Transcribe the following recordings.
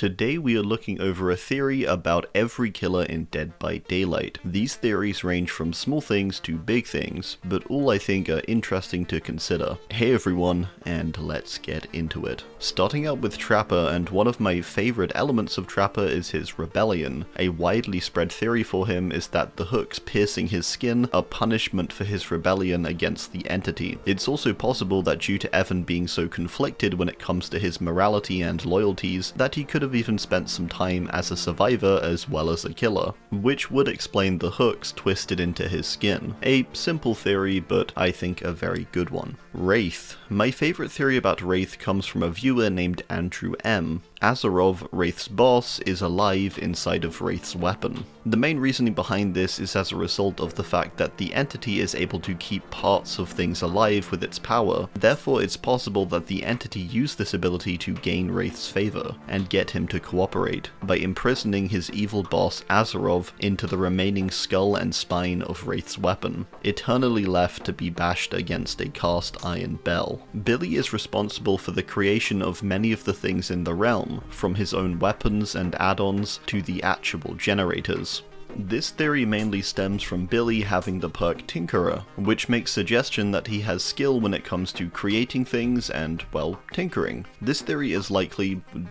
Today we are looking over a theory about every killer in Dead by Daylight. These theories range from small things to big things, but all I think are interesting to consider. Hey everyone, and let's get into it. Starting out with Trapper, and one of my favourite elements of Trapper is his rebellion. A widely spread theory for him is that the hooks piercing his skin are punishment for his rebellion against the entity. It's also possible that due to Evan being so conflicted when it comes to his morality and loyalties, that he could have even spent some time as a survivor as well as a killer, which would explain the hooks twisted into his skin. A simple theory, but I think a very good one. Wraith. My favourite theory about Wraith comes from a viewer named Andrew M. AZHYMOVS, Wraith's boss, is alive inside of Wraith's weapon. The main reasoning behind this is as a result of the fact that the entity is able to keep parts of things alive with its power, therefore it's possible that the entity used this ability to gain Wraith's favour, and get him to cooperate, by imprisoning his evil boss AZHYMOVS into the remaining skull and spine of Wraith's weapon, eternally left to be bashed against a cast iron bell. Billy is responsible for the creation of many of the things in the realm, from his own weapons and add-ons to the actual generators. This theory mainly stems from Billy having the perk Tinkerer, which makes suggestion that he has skill when it comes to creating things and, well, tinkering. This theory is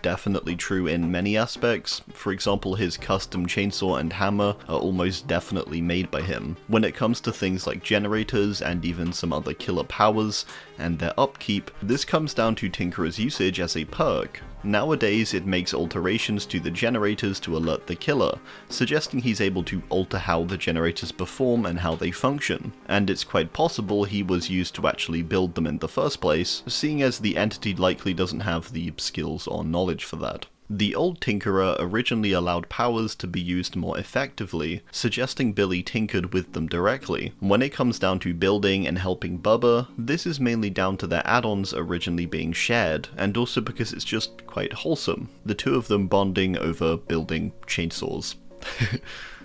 definitely true in many aspects. For example, his custom chainsaw and hammer are almost definitely made by him. When it comes to things like generators and even some other killer powers and their upkeep, this comes down to Tinkerer's usage as a perk. Nowadays, it makes alterations to the generators to alert the killer, suggesting he's able to alter how the generators perform and how they function, and it's quite possible he was used to actually build them in the first place, seeing as the entity likely doesn't have the skills or knowledge for that. The old Tinkerer originally allowed powers to be used more effectively, suggesting Billy tinkered with them directly. When it comes down to building and helping Bubba, this is mainly down to their add-ons originally being shared, and also because it's just quite wholesome, the two of them bonding over building chainsaws.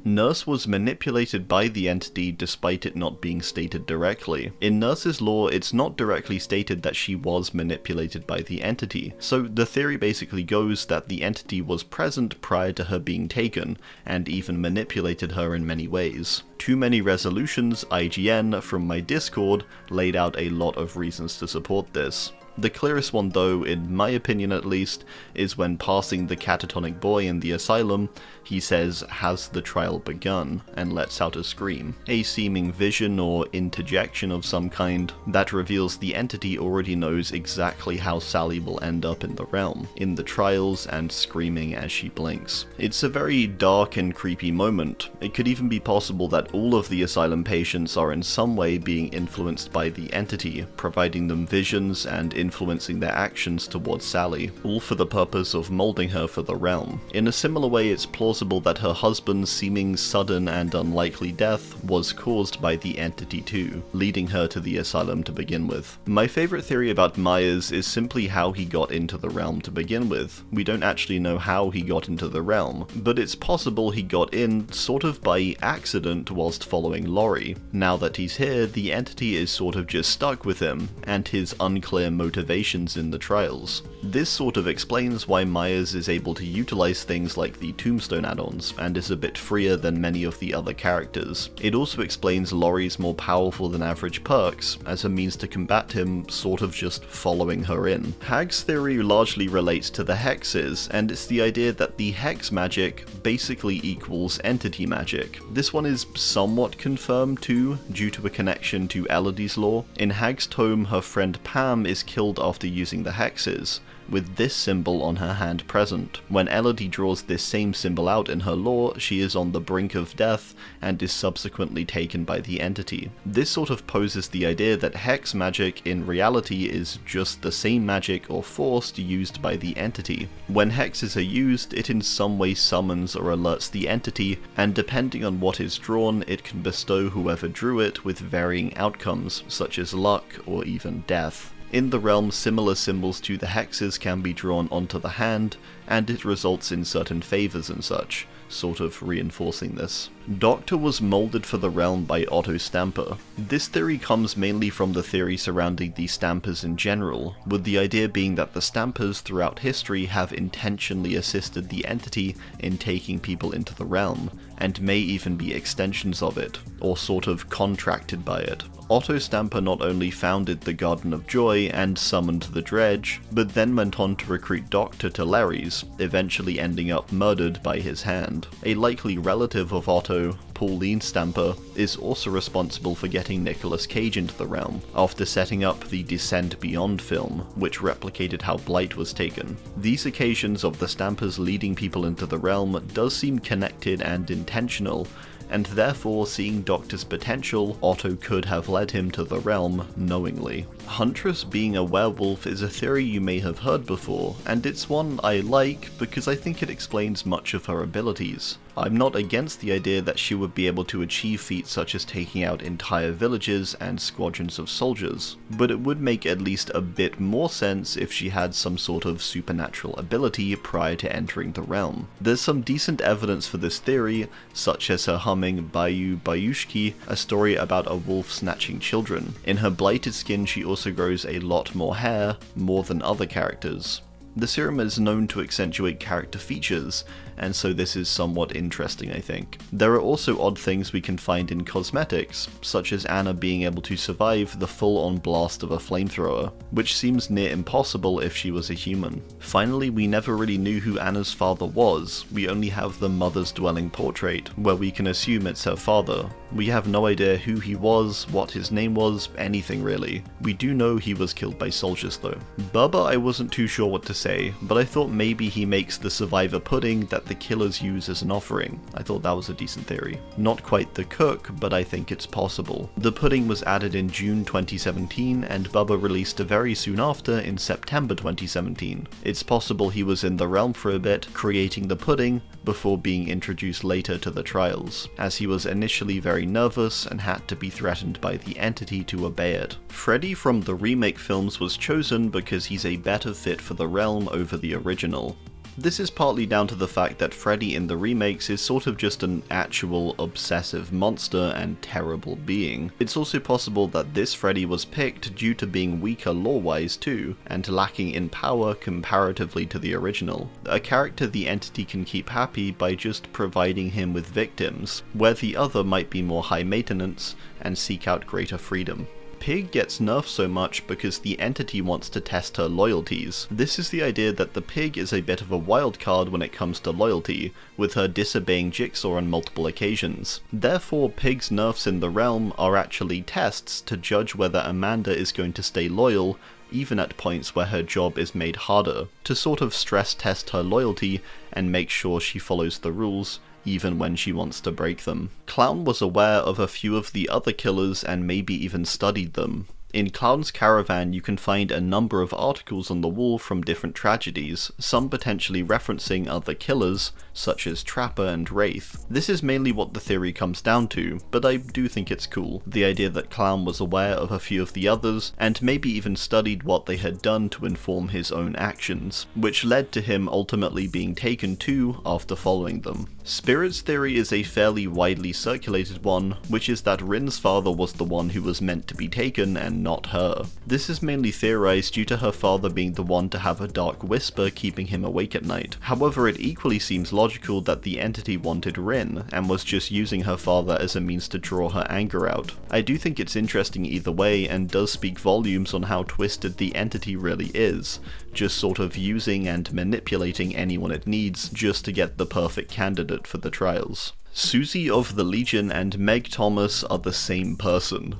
Nurse was manipulated by the entity despite it not being stated directly. In Nurse's lore, it's not directly stated that she was manipulated by the entity, so the theory basically goes that the entity was present prior to her being taken, and even manipulated her in many ways. Too Many Resolutions, IGN, from my Discord, laid out a lot of reasons to support this. The clearest one though, in my opinion at least, is when passing the catatonic boy in the asylum, he says, "Has the trial begun?" and lets out a scream. A seeming vision or interjection of some kind that reveals the entity already knows exactly how Sally will end up in the realm, in the trials and screaming as she blinks. It's a very dark and creepy moment. It could even be possible that all of the asylum patients are in some way being influenced by the entity, providing them visions and influencing their actions towards Sally, all for the purpose of molding her for the realm. In a similar way, it's plausible that her husband's seeming sudden and unlikely death was caused by the entity too, leading her to the asylum to begin with. My favourite theory about Myers is simply how he got into the realm to begin with. We don't actually know how he got into the realm, but it's possible he got in sort of by accident whilst following Laurie. Now that he's here, the entity is sort of just stuck with him, and his unclear motivations in the trials. This sort of explains why Myers is able to utilize things like the Tombstone add-ons, and is a bit freer than many of the other characters. It also explains Laurie's more powerful than average perks, as a means to combat him sort of just following her in. Hag's theory largely relates to the hexes, and it's the idea that the hex magic basically equals entity magic. This one is somewhat confirmed too, due to a connection to Elodie's lore. In Hag's tome, her friend Pam is killed after using the hexes, with this symbol on her hand present. When Elodie draws this same symbol out in her lore, she is on the brink of death and is subsequently taken by the entity. This sort of poses the idea that hex magic in reality is just the same magic or force used by the entity. When hexes are used, it in some way summons or alerts the entity, and depending on what is drawn, it can bestow whoever drew it with varying outcomes, such as luck or even death. In the realm, similar symbols to the hexes can be drawn onto the hand, and it results in certain favours and such, sort of reinforcing this. Doctor was moulded for the realm by Otto Stamper. This theory comes mainly from the theory surrounding the Stampers in general, with the idea being that the Stampers throughout history have intentionally assisted the entity in taking people into the realm, and may even be extensions of it, or sort of contracted by it. Otto Stamper not only founded the Garden of Joy and summoned the Dredge, but then went on to recruit Doctor to Larry's, eventually ending up murdered by his hand. A likely relative of Otto, Pauline Stamper, is also responsible for getting Nicolas Cage into the realm, after setting up the Descent Beyond film, which replicated how Blight was taken. These occasions of the Stampers leading people into the realm does seem connected and intentional, and therefore, seeing Doctor's potential, Otto could have led him to the realm knowingly. Huntress being a werewolf is a theory you may have heard before, and it's one I like because I think it explains much of her abilities. I'm not against the idea that she would be able to achieve feats such as taking out entire villages and squadrons of soldiers, but it would make at least a bit more sense if she had some sort of supernatural ability prior to entering the realm. There's some decent evidence for this theory, such as her humming Bayou Bayushki, a story about a wolf snatching children. In her blighted skin she also grows a lot more hair, more than other characters. The serum is known to accentuate character features, and so this is somewhat interesting, I think. There are also odd things we can find in cosmetics, such as Anna being able to survive the full-on blast of a flamethrower, which seems near impossible if she was a human. Finally, we never really knew who Anna's father was. We only have the mother's dwelling portrait, where we can assume it's her father. We have no idea who he was, what his name was, anything really. We do know he was killed by soldiers though. Bubba, I wasn't too sure what to say, but I thought maybe he makes the survivor pudding that the killers use as an offering. I thought that was a decent theory. Not quite the cook, but I think it's possible. The pudding was added in June 2017, and Bubba released very soon after in September 2017. It's possible he was in the realm for a bit, creating the pudding, before being introduced later to the trials, as he was initially very nervous and had to be threatened by the entity to obey it. Freddy from the remake films was chosen because he's a better fit for the realm over the original. This is partly down to the fact that Freddy in the remakes is sort of just an actual obsessive monster and terrible being. It's also possible that this Freddy was picked due to being weaker lore-wise too, and lacking in power comparatively to the original. A character the entity can keep happy by just providing him with victims, where the other might be more high maintenance and seek out greater freedom. Pig gets nerfed so much because the entity wants to test her loyalties. This is the idea that the pig is a bit of a wild card when it comes to loyalty, with her disobeying Jigsaw on multiple occasions. Therefore, Pig's nerfs in the realm are actually tests to judge whether Amanda is going to stay loyal, even at points where her job is made harder, to sort of stress test her loyalty and make sure she follows the rules, even when she wants to break them. Clown was aware of a few of the other killers and maybe even studied them. In Clown's Caravan you can find a number of articles on the wall from different tragedies, some potentially referencing other killers, such as Trapper and Wraith. This is mainly what the theory comes down to, but I do think it's cool. The idea that Clown was aware of a few of the others, and maybe even studied what they had done to inform his own actions, which led to him ultimately being taken too after following them. Spirit's theory is a fairly widely circulated one, which is that Rin's father was the one who was meant to be taken and not her. This is mainly theorized due to her father being the one to have a dark whisper keeping him awake at night. However, it equally seems logical that the entity wanted Rin, and was just using her father as a means to draw her anger out. I do think it's interesting either way, and does speak volumes on how twisted the entity really is, just sort of using and manipulating anyone it needs just to get the perfect candidate for the trials. Susie of the Legion and Meg Thomas are the same person.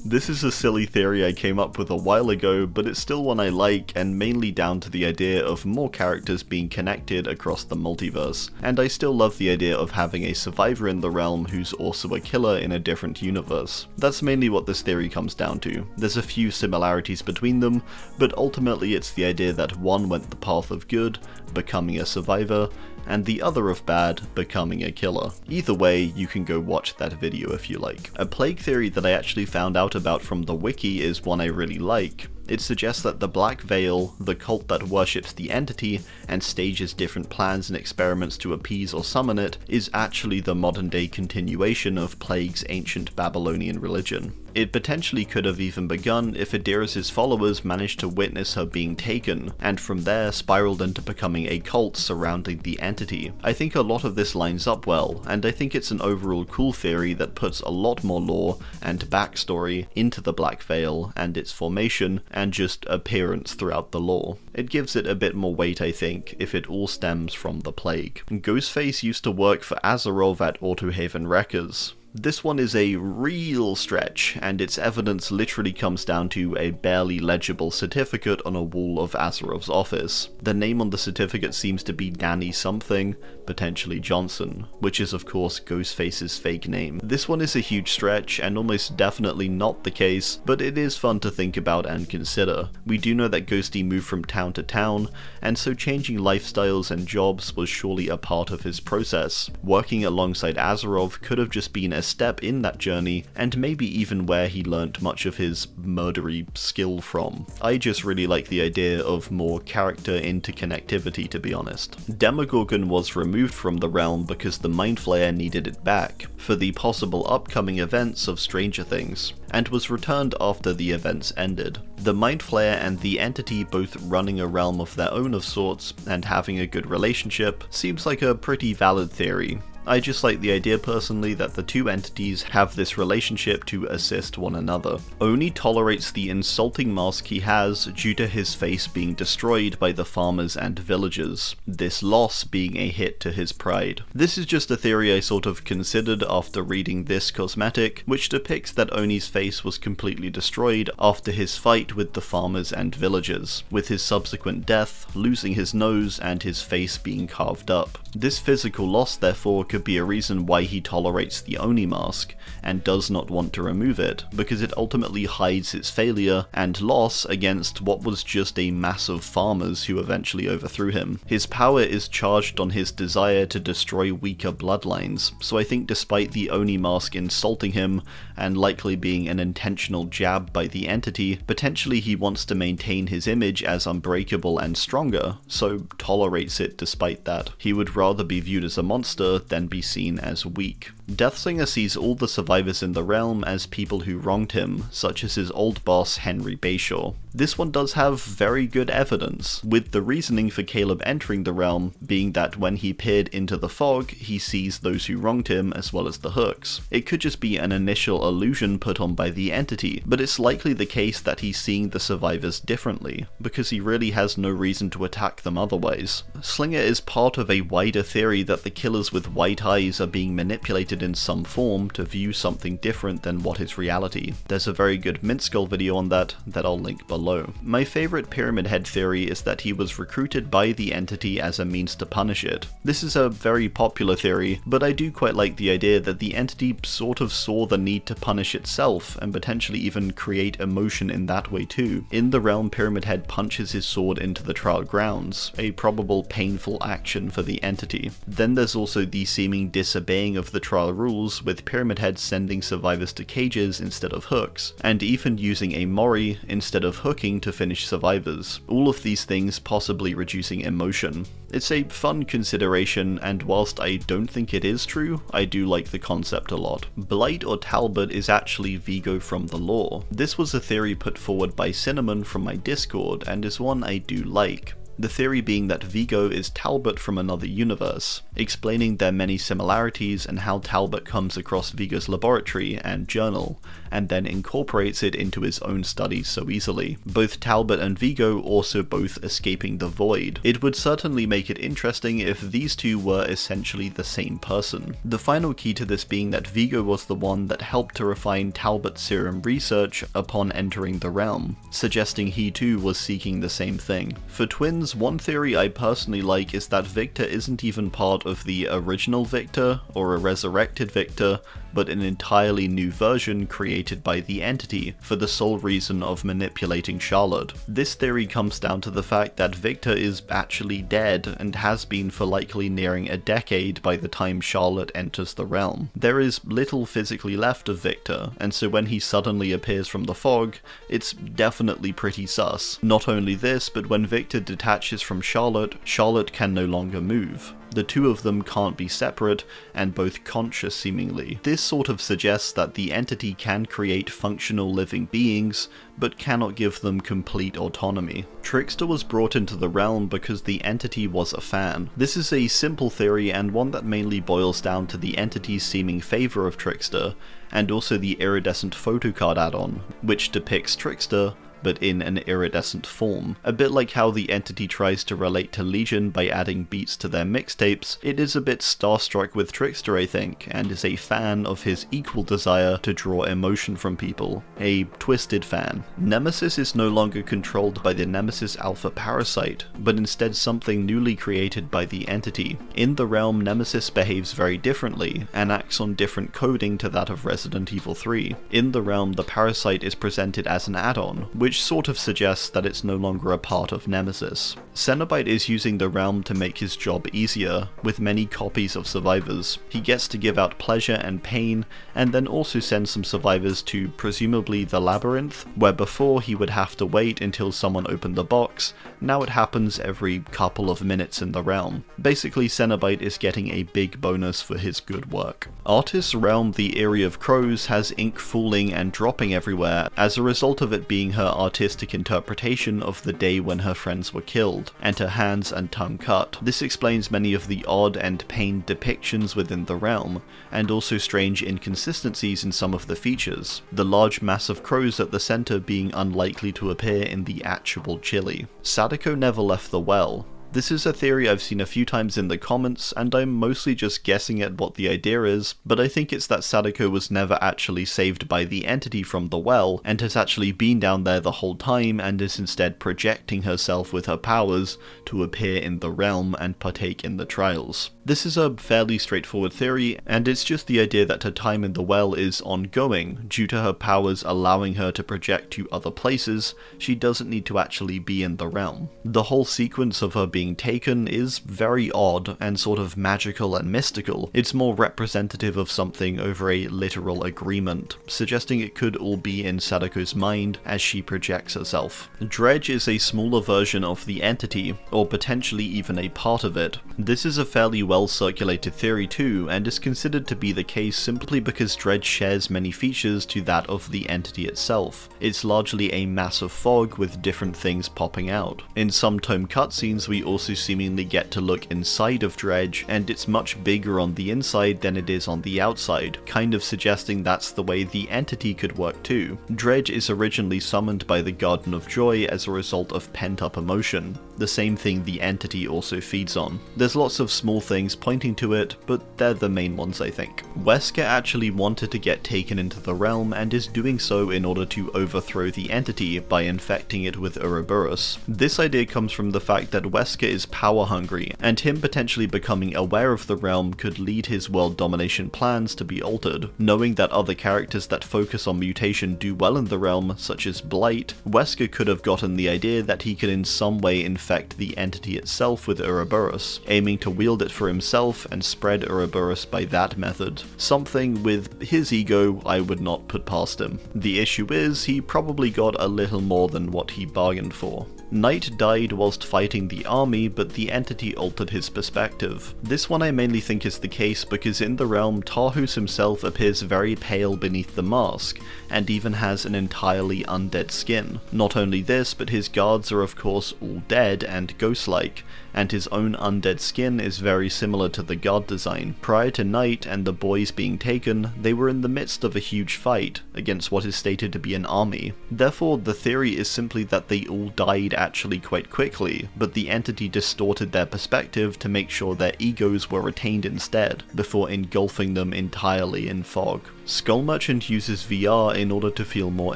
This is a silly theory I came up with a while ago, but it's still one I like, and mainly down to the idea of more characters being connected across the multiverse. And I still love the idea of having a survivor in the realm who's also a killer in a different universe. That's mainly what this theory comes down to. There's a few similarities between them, but ultimately it's the idea that one went the path of good, becoming a survivor, and the other of bad, becoming a killer. Either way, you can go watch that video if you like. A plague theory that I actually found out about from the wiki is one I really like. It suggests that the Black Veil, the cult that worships the entity and stages different plans and experiments to appease or summon it, is actually the modern day continuation of Plague's ancient Babylonian religion. It potentially could have even begun if Adira's followers managed to witness her being taken, and from there spiraled into becoming a cult surrounding the entity. I think a lot of this lines up well, and I think it's an overall cool theory that puts a lot more lore and backstory into the Black Veil and its formation and just appearance throughout the lore. It gives it a bit more weight, I think, if it all stems from the plague. Ghostface used to work for AZHYMOVS at Autohaven Records. This one is a real stretch, and its evidence literally comes down to a barely legible certificate on a wall of AZHYMOVS' office. The name on the certificate seems to be Danny something, potentially Johnson, which is of course Ghostface's fake name. This one is a huge stretch, and almost definitely not the case, but it is fun to think about and consider. We do know that Ghosty moved from town to town, and so changing lifestyles and jobs was surely a part of his process. Working alongside AZHYMOVS could have just been a step in that journey, and maybe even where he learnt much of his murdery skill from. I just really like the idea of more character interconnectivity, to be honest. Demogorgon was removed from the realm because the Mind Flayer needed it back for the possible upcoming events of Stranger Things, and was returned after the events ended. The Mind Flayer and the entity both running a realm of their own of sorts and having a good relationship seems like a pretty valid theory. I just like the idea personally that the two entities have this relationship to assist one another. Oni tolerates the insulting mask he has due to his face being destroyed by the farmers and villagers, this loss being a hit to his pride. This is just a theory I sort of considered after reading this cosmetic, which depicts that Oni's face was completely destroyed after his fight with the farmers and villagers, with his subsequent death, losing his nose and his face being carved up. This physical loss therefore could be a reason why he tolerates the Oni mask, and does not want to remove it, because it ultimately hides its failure and loss against what was just a mass of farmers who eventually overthrew him. His power is charged on his desire to destroy weaker bloodlines, so I think despite the Oni mask insulting him, and likely being an intentional jab by the entity, potentially he wants to maintain his image as unbreakable and stronger, so tolerates it despite that. He would rather be viewed as a monster than be seen as weak. Deathslinger sees all the survivors in the realm as people who wronged him, such as his old boss Henry Bayshaw. This one does have very good evidence, with the reasoning for Caleb entering the realm being that when he peered into the fog, he sees those who wronged him as well as the hooks. It could just be an initial illusion put on by the entity, but it's likely the case that he's seeing the survivors differently, because he really has no reason to attack them otherwise. Slinger is part of a wider theory that the killers with white eyes are being manipulated in some form to view something different than what is reality. There's a very good Mint Skull video on that I'll link below. My favourite Pyramid Head theory is that he was recruited by the entity as a means to punish it. This is a very popular theory, but I do quite like the idea that the entity sort of saw the need to punish itself and potentially even create emotion in that way too. In the realm, Pyramid Head punches his sword into the trial grounds, a probable painful action for the entity. Then there's also the seeming disobeying of the trial rules, with Pyramid Head sending survivors to cages instead of hooks, and even using a Mori instead of hooking to finish survivors. All of these things possibly reducing emotion. It's a fun consideration, and whilst I don't think it is true, I do like the concept a lot. Blight or Talbot is actually Vigo from the lore. This was a theory put forward by Cinnamon from my Discord, and is one I do like. The theory being that Vigo is Talbot from another universe, explaining their many similarities and how Talbot comes across Vigo's laboratory and journal, and then incorporates it into his own studies so easily. Both Talbot and Vigo also both escaping the void. It would certainly make it interesting if these two were essentially the same person. The final key to this being that Vigo was the one that helped to refine Talbot's serum research upon entering the realm, suggesting he too was seeking the same thing. For twins, because one theory I personally like is that Victor isn't even part of the original Victor, or a resurrected Victor, but an entirely new version created by the Entity for the sole reason of manipulating Charlotte. This theory comes down to the fact that Victor is actually dead, and has been for likely nearing a decade by the time Charlotte enters the realm. There is little physically left of Victor, and so when he suddenly appears from the fog, it's definitely pretty sus. Not only this, but when Victor detaches from Charlotte, Charlotte can no longer move. The two of them can't be separate, and both conscious seemingly. This sort of suggests that the Entity can create functional living beings, but cannot give them complete autonomy. Trickster was brought into the realm because the Entity was a fan. This is a simple theory, and one that mainly boils down to the Entity's seeming favour of Trickster, and also the iridescent photocard add-on, which depicts Trickster, but in an iridescent form. A bit like how the Entity tries to relate to Legion by adding beats to their mixtapes, it is a bit starstruck with Trickster, I think, and is a fan of his equal desire to draw emotion from people. A twisted fan. Nemesis is no longer controlled by the Nemesis Alpha parasite, but instead something newly created by the Entity. In the realm, Nemesis behaves very differently, and acts on different coding to that of Resident Evil 3. In the realm, the parasite is presented as an add-on, which sort of suggests that it's no longer a part of Nemesis. Cenobite is using the realm to make his job easier, with many copies of survivors. He gets to give out pleasure and pain, and then also send some survivors to presumably the labyrinth, where before he would have to wait until someone opened the box. Now it happens every couple of minutes in the realm. Basically, Cenobite is getting a big bonus for his good work. Artist's realm, the Eyrie of Crows, has ink falling and dropping everywhere as a result of it being her artistic interpretation of the day when her friends were killed, and her hands and tongue cut. This explains many of the odd and pained depictions within the realm, and also strange inconsistencies in some of the features, the large mass of crows at the centre being unlikely to appear in the actual Chile. Sadako never left the well. This is a theory I've seen a few times in the comments, and I'm mostly just guessing at what the idea is, but I think it's that Sadako was never actually saved by the Entity from the well, and has actually been down there the whole time, and is instead projecting herself with her powers to appear in the realm and partake in the trials. This is a fairly straightforward theory, and it's just the idea that her time in the well is ongoing. Due to her powers allowing her to project to other places, she doesn't need to actually be in the realm. The whole sequence of her being taken is very odd and sort of magical and mystical. It's more representative of something over a literal agreement, suggesting it could all be in Sadako's mind as she projects herself. Dredge is a smaller version of the Entity, or potentially even a part of it. This is a fairly well circulated theory too, and is considered to be the case simply because Dredge shares many features to that of the Entity itself. It's largely a mass of fog with different things popping out. In some tome cutscenes we also seemingly get to look inside of Dredge, and it's much bigger on the inside than it is on the outside, kind of suggesting that's the way the Entity could work too. Dredge is originally summoned by the Garden of Joy as a result of pent-up emotion, the same thing the Entity also feeds on. There's lots of small things pointing to it, but they're the main ones I think. Wesker actually wanted to get taken into the realm, and is doing so in order to overthrow the Entity by infecting it with Ouroboros. This idea comes from the fact that Wesker is power hungry, and him potentially becoming aware of the realm could lead his world domination plans to be altered. Knowing that other characters that focus on mutation do well in the realm, such as Blight, Wesker could have gotten the idea that he could in some way infect the Entity itself with Ouroboros, aiming to wield it for himself and spread Ouroboros by that method. Something with his ego I would not put past him. The issue is, he probably got a little more than what he bargained for. Knight died whilst fighting the army, but the Entity altered his perspective. This one I mainly think is the case because in the realm, Tarhus himself appears very pale beneath the mask, and even has an entirely undead skin. Not only this, but his guards are of course all dead and ghost-like, and his own undead skin is very similar to the guard design. Prior to Knight and the boys being taken, they were in the midst of a huge fight against what is stated to be an army. Therefore, the theory is simply that they all died actually quite quickly, but the Entity distorted their perspective to make sure their egos were retained instead, before engulfing them entirely in fog. Skull Merchant uses VR in order to feel more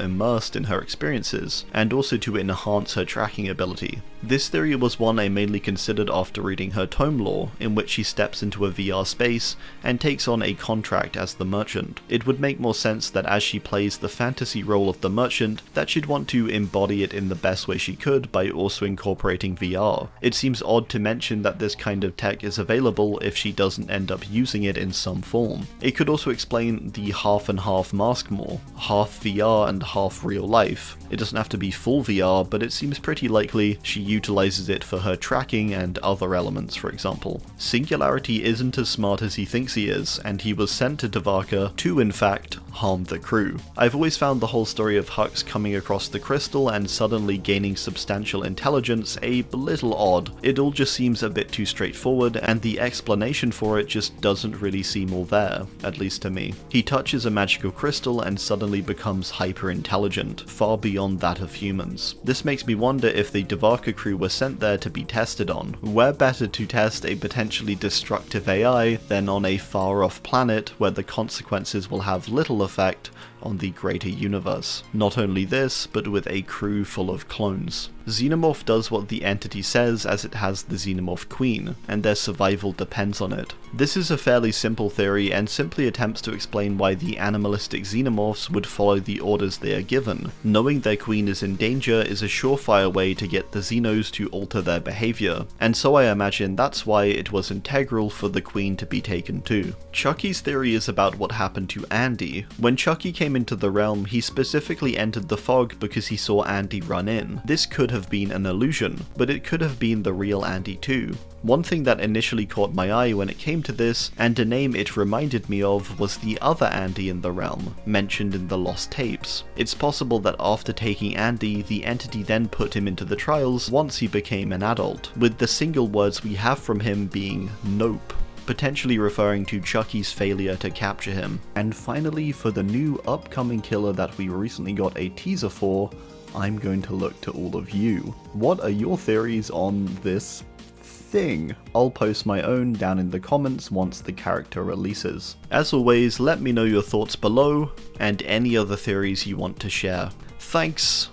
immersed in her experiences, and also to enhance her tracking ability. This theory was one I mainly considered after reading her tome lore, in which she steps into a VR space and takes on a contract as the Merchant. It would make more sense that as she plays the fantasy role of the Merchant, that she'd want to embody it in the best way she could by also incorporating VR. It seems odd to mention that this kind of tech is available if she doesn't end up using it in some form. It could also explain the half and half mask more, half VR and half real life. It doesn't have to be full VR, but it seems pretty likely she utilizes it for her tracking and other elements, for example. Singularity isn't as smart as he thinks he is, and he was sent to Devaka to, in fact, harm the crew. I've always found the whole story of Hux coming across the crystal and suddenly gaining substantial intelligence a little odd. It all just seems a bit too straightforward, and the explanation for it just doesn't really seem all there, at least to me. He touches a magical crystal and suddenly becomes hyper-intelligent, far beyond that of humans. This makes me wonder if the Devaka crew were sent there to be tested on. Where better to test a potentially destructive AI than on a far-off planet where the consequences will have little effect on the greater universe. Not only this, but with a crew full of clones. Xenomorph does what the entity says, as it has the Xenomorph Queen, and their survival depends on it. This is a fairly simple theory and simply attempts to explain why the animalistic Xenomorphs would follow the orders they are given. Knowing their queen is in danger is a surefire way to get the Xenos to alter their behaviour, and so I imagine that's why it was integral for the queen to be taken too. Chucky's theory is about what happened to Andy. When Chucky came into the realm, he specifically entered the fog because he saw Andy run in. This could have been an illusion, but it could have been the real Andy too. One thing that initially caught my eye when it came to this, and a name it reminded me of, was the other Andy in the realm, mentioned in the lost tapes. It's possible that after taking Andy, the entity then put him into the trials once he became an adult, with the single words we have from him being "nope," potentially referring to Chucky's failure to capture him. And finally, for the new upcoming killer that we recently got a teaser for, I'm going to look to all of you. What are your theories on this thing? I'll post my own down in the comments once the character releases. As always, let me know your thoughts below, and any other theories you want to share. Thanks,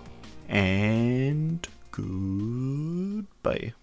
and goodbye.